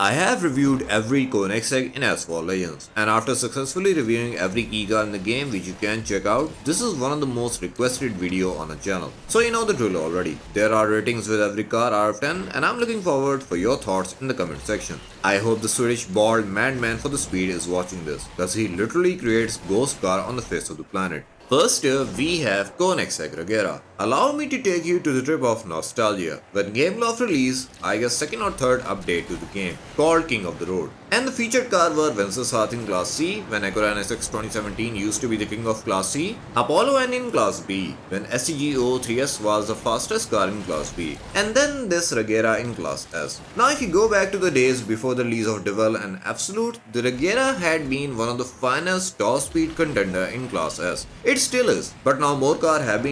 I have reviewed every Koenigsegg in Asphalt Legends, and after successfully reviewing every key car in the game which you can check out, this is one of the most requested video on the channel. So you know the drill already. There are ratings with every car out of 10 and I'm looking forward for your thoughts in the comment section. I hope the Swedish bald madman for the speed is watching this, cause he literally creates ghost car on the face of the planet. First we have Koenigsegg Regera. Allow me to take you to the trip of nostalgia. When Game Loft released, I guess second or third update to the game, called King of the Road. And the featured car were Venceslas in Class C, when Agera NSX 2017 used to be the king of Class C, Apollo N in Class B, when SCG 03S was the fastest car in Class B, and then this Regera in Class S. Now if you go back to the days before the release of Devil and Absolut, the Regera had been one of the finest top speed contender in Class S. It still is, but now more cars have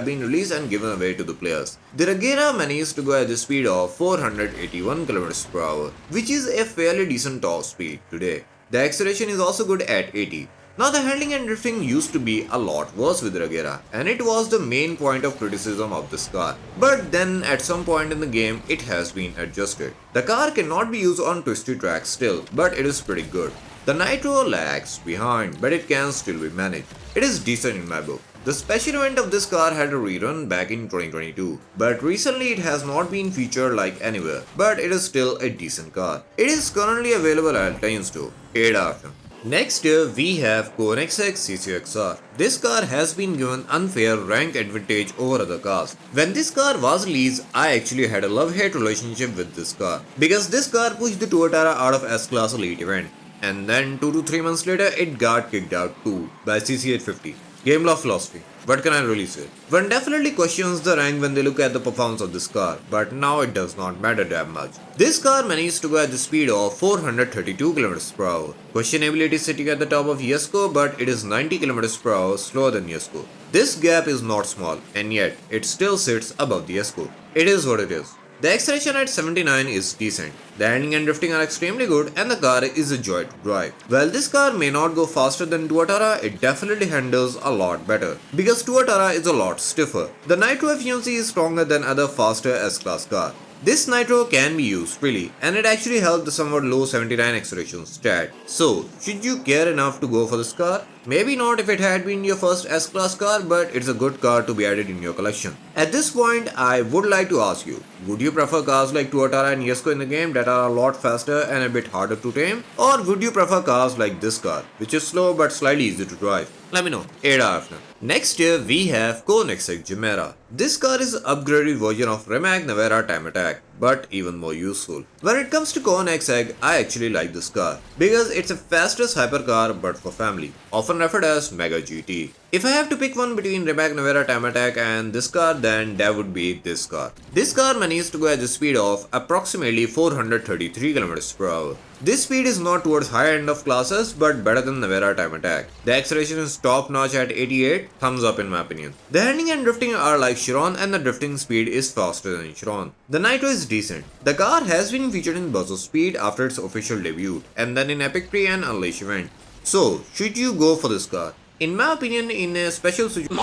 been released and given away to the players. The Regera managed to go at the speed of 481 km/h, which is a fairly decent top speed today. The acceleration is also good at 80. Now the handling and drifting used to be a lot worse with Regera, and it was the main point of criticism of this car. But then at some point in the game, it has been adjusted. The car cannot be used on twisty tracks still, but it is pretty good. The nitro lags behind, but it can still be managed. It is decent in my book. The special event of this car had a rerun back in 2022, but recently it has not been featured like anywhere, but it is still a decent car. It is currently available at Lions Store, 8 out of 10. Next we have Koenigsegg CCXR. This car has been given unfair rank advantage over other cars. When this car was released, I actually had a love-hate relationship with this car, because this car pushed the Toyota out of S-Class Elite event. And then 2 to 3 months later, it got kicked out too by CC850. Game Law philosophy. What can I really say? One definitely questions the rank when they look at the performance of this car, but now it does not matter that much. This car managed to go at the speed of 432 km/h. Questionability is sitting at the top of Jesko, but it is 90 km/h slower than Jesko. This gap is not small, and yet it still sits above the Jesko. It is what it is. The acceleration at 79 is decent. The handling and drifting are extremely good and the car is a joy to drive. While this car may not go faster than Tuatara, it definitely handles a lot better, because Tuatara is a lot stiffer. The nitro efficiency is stronger than other faster S-Class car. This nitro can be used freely, and it actually helped the somewhat low 79 acceleration stat. So, should you care enough to go for this car? Maybe not if it had been your first S-Class car, but it's a good car to be added in your collection. At this point, I would like to ask you, would you prefer cars like Tuatara and Jesko in the game that are a lot faster and a bit harder to tame? Or would you prefer cars like this car, which is slow but slightly easy to drive? Let me know. 8 out of 10. Next we have Koenigsegg Gemera. This car is an upgraded version of Rimac Nevera Time Attack, but even more useful. When it comes to Koenigsegg, I actually like this car, because it's a fastest hypercar but for family, often referred as Mega GT. If I have to pick one between Rimac Nevera Time Attack and this car, then that would be this car. This car managed to go at the speed of approximately 433 km/h. This speed is not towards high end of classes, but better than Nevera Time Attack. The acceleration is top notch at 88, thumbs up in my opinion. The handling and drifting are like Chiron, and the drifting speed is faster than Chiron. The nitro is decent. The car has been featured in Burst of Speed after its official debut, and then in Epic Pre and Unleash event. So, should you go for this car? In my opinion, in a special situation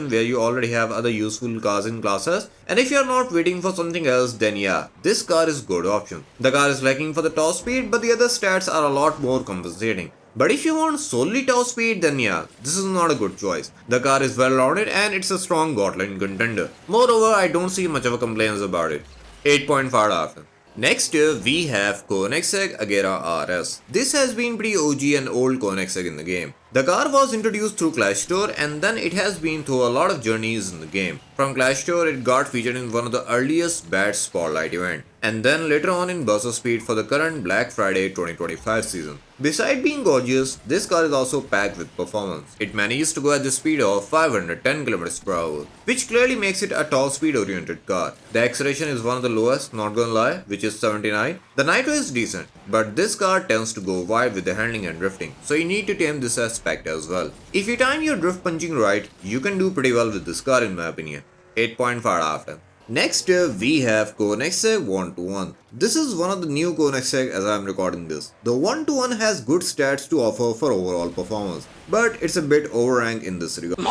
where you already have other useful cars in classes, and if you are not waiting for something else, then yeah, this car is a good option. The car is lacking for the top speed, but the other stats are a lot more compensating. But if you want solely top speed, then yeah, this is not a good choice. The car is well rounded and it's a strong Gotland contender. Moreover, I don't see much of a complaints about it. 8.5 out of 10. Next we have Koenigsegg Agera RS. This has been pretty OG and old Koenigsegg in the game. The car was introduced through Clash Store, and then it has been through a lot of journeys in the game. From Clash Store, it got featured in one of the earliest Bad Spotlight event, and then later on in Burst of Speed for the current Black Friday 2025 season. Besides being gorgeous, this car is also packed with performance. It manages to go at the speed of 510 km/h, which clearly makes it a top speed oriented car. The acceleration is one of the lowest, not gonna lie, which is 79. The nitro is decent, but this car tends to go wide with the handling and drifting, so you need to tame this aspect as well. If you time your drift punching right, you can do pretty well with this car in my opinion. 8.5 out of 10. Next we have Koenigsegg One-to-One. This is one of the new Koenigsegg as I am recording this. The One-to-One has good stats to offer for overall performance, but it's a bit overranked in this regard.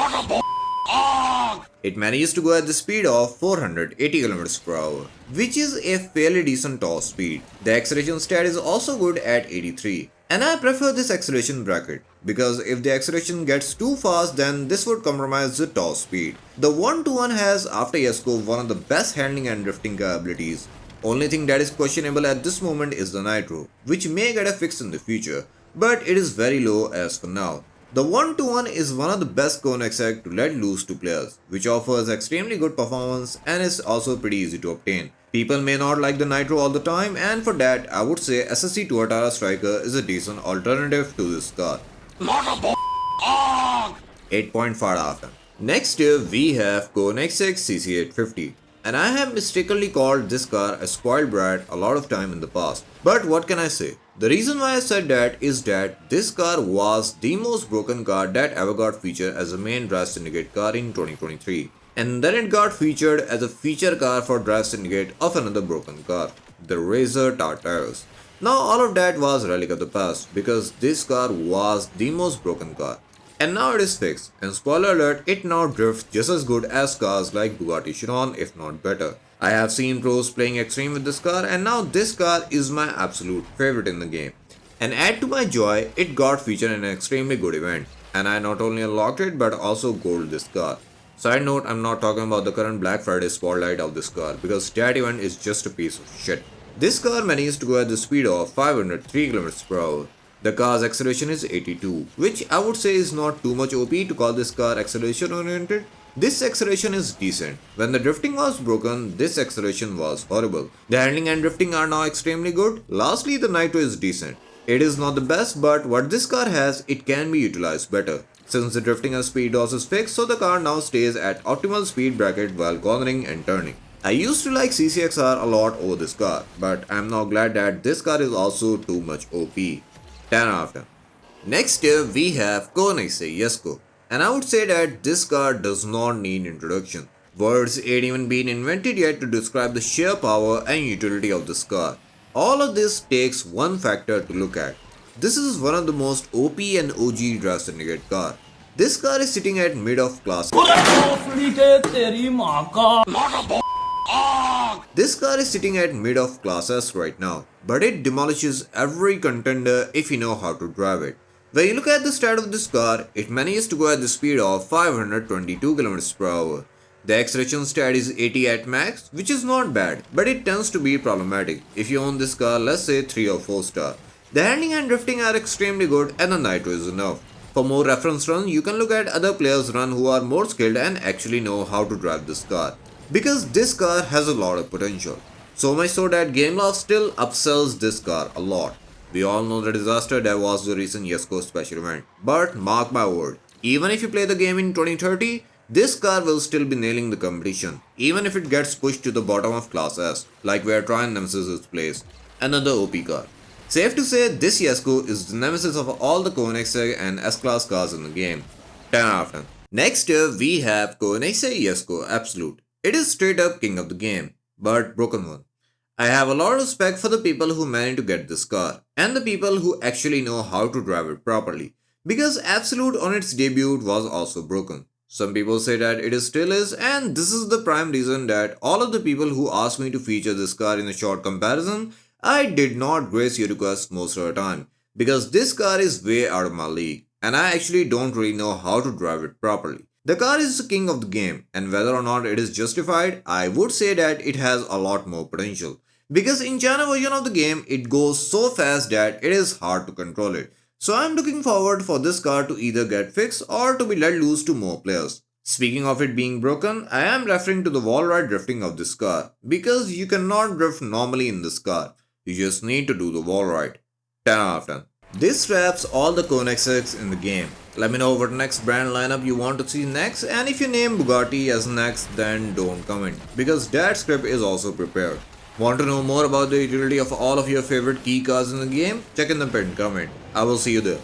It managed to go at the speed of 480 km per hour, which is a fairly decent top speed. The acceleration stat is also good at 83. And I prefer this acceleration bracket, because if the acceleration gets too fast then this would compromise the top speed. The 1-to-1 has, after Jesko, one of the best handling and drifting capabilities. Only thing that is questionable at this moment is the nitro, which may get a fix in the future, but it is very low as for now. The 1-to-1 is one of the best Koenigsegg to let loose to players, which offers extremely good performance and is also pretty easy to obtain. People may not like the nitro all the time, and for that I would say SSC Tuatara Striker is a decent alternative to this car. 8.5 out of 10. Next we have Koenigsegg CC850. And I have mistakenly called this car a spoiled brat a lot of time in the past. But what can I say? The reason why I said that is that this car was the most broken car that ever got featured as a main Drive Syndicate car in 2023. And then it got featured as a feature car for Drive Syndicate of another broken car, the Razor Tartarus. Now all of that was relic of the past because this car was the most broken car. And now it is fixed, and spoiler alert, it now drifts just as good as cars like Bugatti Chiron, if not better. I have seen pros playing extreme with this car, and now this car is my absolute favorite in the game. And add to my joy, it got featured in an extremely good event, and I not only unlocked it but also gold this car. Side note, I'm not talking about the current Black Friday spotlight of this car because that event is just a piece of shit. This car managed to go at the speed of 503 km per hour. The car's acceleration is 82, which I would say is not too much OP to call this car acceleration oriented. This acceleration is decent. When the drifting was broken, this acceleration was horrible. The handling and drifting are now extremely good. Lastly, the nitro is decent. It is not the best, but what this car has, it can be utilized better. Since the drifting and speed loss is fixed, so the car now stays at optimal speed bracket while cornering and turning. I used to like CCXR a lot over this car, but I am now glad that this car is also too much OP. 10 out of 10. Next we have Koenigsegg Jesko, and I would say that this car does not need introduction. Words ain't even been invented yet to describe the sheer power and utility of this car. All of this takes one factor to look at. This is one of the most OP and OG Drive Syndicate car. This car is sitting at mid of class. This car is sitting at mid of class S right now, but it demolishes every contender if you know how to drive it. When you look at the stat of this car, it manages to go at the speed of 522 km per hour. The acceleration stat is 80 at max, which is not bad, but it tends to be problematic if you own this car, let's say 3 or 4 star. The handling and drifting are extremely good and the nitro is enough. For more reference run, you can look at other players' run who are more skilled and actually know how to drive this car. Because this car has a lot of potential. So much so that GameLoft still upsells this car a lot. We all know the disaster that was the recent Jesko special event. But mark my word, even if you play the game in 2030, this car will still be nailing the competition. Even if it gets pushed to the bottom of class S, like where Troyan Nemesis is placed. Another OP car. Safe to say, this Jesko is the nemesis of all the Koenigsegg and S-Class cars in the game. 10 out of 10. Next we have Koenigsegg Jesko Absolut. It is straight up king of the game, but broken one. I have a lot of respect for the people who managed to get this car, and the people who actually know how to drive it properly, because Absolut on its debut was also broken. Some people say that it still is, and this is the prime reason that all of the people who asked me to feature this car in a short comparison, I did not grace your request most of the time, because this car is way out of my league, and I actually don't really know how to drive it properly. The car is the king of the game, and whether or not it is justified, I would say that it has a lot more potential. Because in China version of the game, it goes so fast that it is hard to control it. So I am looking forward for this car to either get fixed or to be let loose to more players. Speaking of it being broken, I am referring to the wall ride drifting of this car. Because you cannot drift normally in this car. You just need to do the wall ride. 10 out of 10. This wraps all the Koenigsegg's in the game. Let me know what next brand lineup you want to see next, and if you name Bugatti as next, then don't comment, because that script is also prepared. Want to know more about the utility of all of your favorite key cars in the game? Check in the pinned comment. I will see you there.